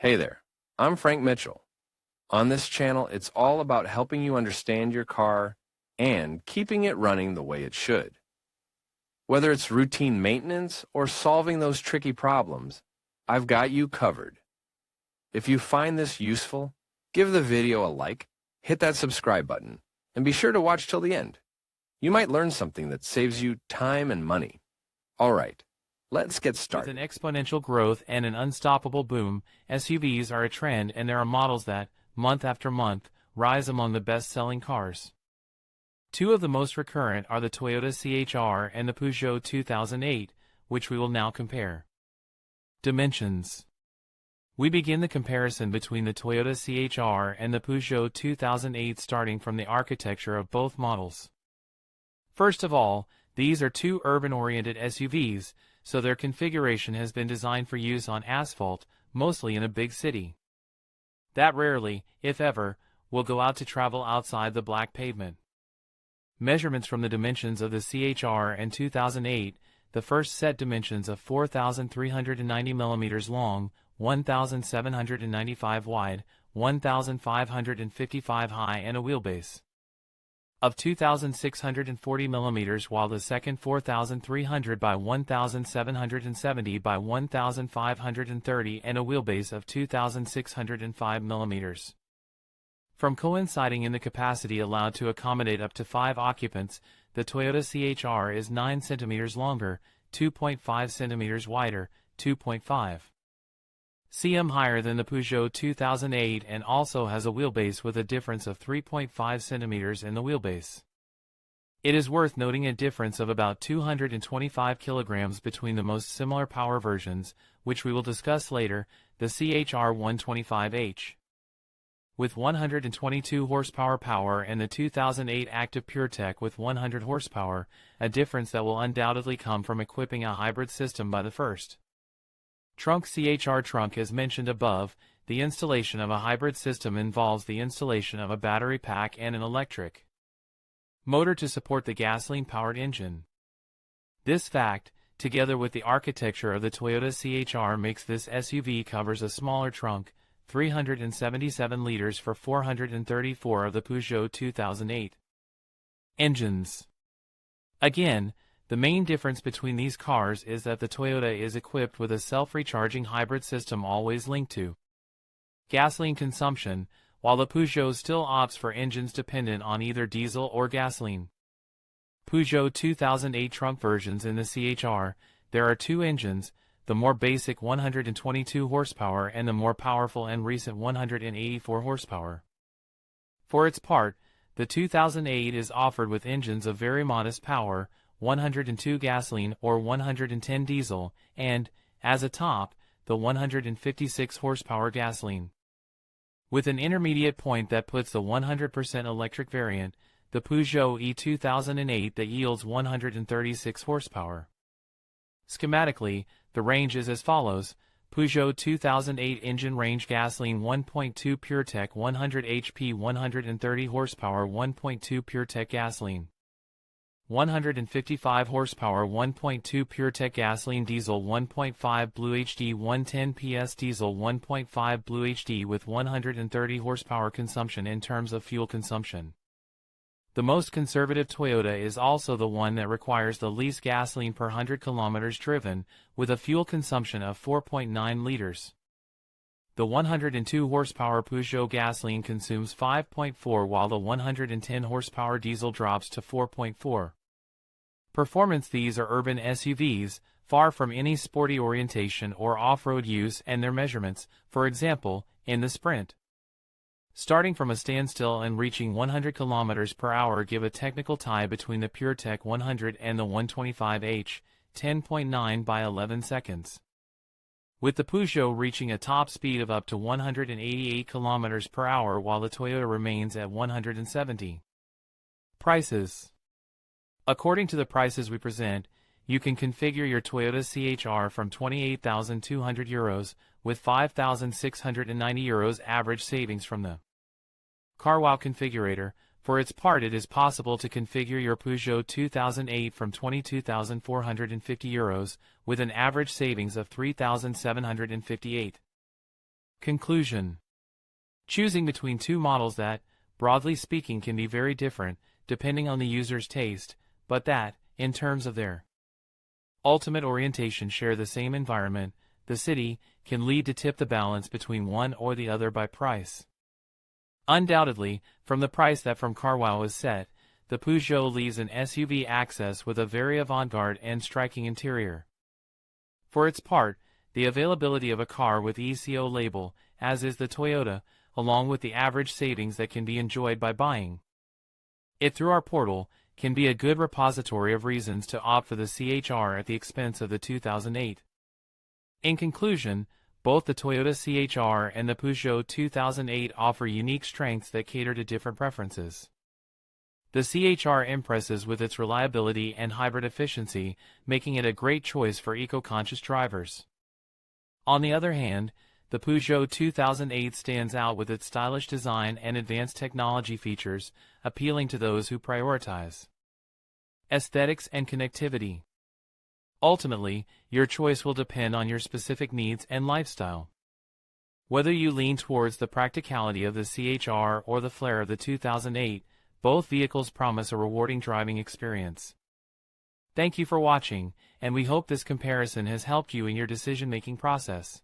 Hey there, I'm Frank Mitchell. On this channel, it's all about helping you understand your car and keeping it running the way it should. Whether it's routine maintenance or solving those tricky problems, I've got you covered. If you find this useful, give the video a like, hit that subscribe button, and be sure to watch till the end. You might learn something that saves you time and money. All right, let's get started. With an exponential growth and an unstoppable boom, SUVs are a trend, and there are models that, month after month, rise among the best-selling cars. Two of the most recurrent are the Toyota CHR and the Peugeot 2008, which we will now compare. Dimensions. We begin the comparison between the Toyota CHR and the Peugeot 2008 starting from the architecture of both models. First of all, these are two urban-oriented SUVs, so their configuration has been designed for use on asphalt, mostly in a big city. That rarely, if ever, will go out to travel outside the black pavement. Measurements from the dimensions of the CHR and 2008, the first set dimensions of 4,390 mm long, 1,795 wide, 1,555 high and a wheelbase of 2,640 mm, while the second 4,300 by 1,770 by 1,530 and a wheelbase of 2,605 mm. From coinciding in the capacity allowed to accommodate up to 5 occupants, the Toyota CHR is 9 cm longer, 2.5 cm wider, 2.5 cm higher than the Peugeot 2008, and also has a wheelbase with a difference of 3.5 cm in the wheelbase. It is worth noting a difference of about 225 kilograms between the most similar power versions, which we will discuss later, the CHR 125H. With 122 horsepower power and the 2008 Active PureTech with 100 horsepower, a difference that will undoubtedly come from equipping a hybrid system by the first. Trunk CHR trunk. As mentioned above, the installation of a hybrid system involves the installation of a battery pack and an electric motor to support the gasoline-powered engine. This fact, together with the architecture of the Toyota CHR, makes this SUV covers a smaller trunk, 377 liters for 434 of the Peugeot 2008. Engines. Again, the main difference between these cars is that the Toyota is equipped with a self-recharging hybrid system always linked to gasoline consumption, while the Peugeot still opts for engines dependent on either diesel or gasoline. Peugeot 2008 trunk versions. In the CHR, there are two engines, the more basic 122 horsepower and the more powerful and recent 184 horsepower. For its part, the 2008 is offered with engines of very modest power, 102 gasoline or 110 diesel, and, as a top, the 156 horsepower gasoline. With an intermediate point that puts the 100% electric variant, the Peugeot E2008, that yields 136 horsepower. Schematically, the range is as follows: Peugeot 2008 engine range, gasoline 1.2 PureTech 100 HP 130 horsepower 1.2 PureTech gasoline, 155 horsepower 1.2 PureTech gasoline, diesel 1.5 Blue HD 110 PS diesel 1.5 Blue HD with 130 horsepower consumption. In terms of fuel consumption, the most conservative Toyota is also the one that requires the least gasoline per 100 kilometers driven, with a fuel consumption of 4.9 liters. The 102 horsepower Peugeot gasoline consumes 5.4, while the 110 horsepower diesel drops to 4.4. Performance. These are urban SUVs, far from any sporty orientation or off-road use, and their measurements, for example, in the Sprint, starting from a standstill and reaching 100 km per hour, give a technical tie between the PureTech 100 and the 125H, 10.9 by 11 seconds. With the Peugeot reaching a top speed of up to 188 km per hour, while the Toyota remains at 170. Prices. According to the prices we present, you can configure your Toyota CHR from €28,200 with €5,690 average savings from the CarWow configurator. For its part, it is possible to configure your Peugeot 2008 from €22,450 with an average savings of €3,758. Conclusion. Choosing between two models that, broadly speaking, can be very different depending on the user's taste, but that, in terms of their ultimate orientation, share the same environment, the city, can lead to tip the balance between one or the other by price. Undoubtedly, from the price that from CarWow is set, the Peugeot leaves an SUV access with a very avant-garde and striking interior. For its part, the availability of a car with ECO label, as is the Toyota, along with the average savings that can be enjoyed by buying it through our portal, can be a good repository of reasons to opt for the CHR at the expense of the 2008. In conclusion, both the Toyota CHR and the Peugeot 2008 offer unique strengths that cater to different preferences. The CHR impresses with its reliability and hybrid efficiency, making it a great choice for eco-conscious drivers. On the other hand, the Peugeot 2008 stands out with its stylish design and advanced technology features, appealing to those who prioritize aesthetics and connectivity. Ultimately, your choice will depend on your specific needs and lifestyle. Whether you lean towards the practicality of the CHR or the flair of the 2008, both vehicles promise a rewarding driving experience. Thank you for watching, and we hope this comparison has helped you in your decision-making process.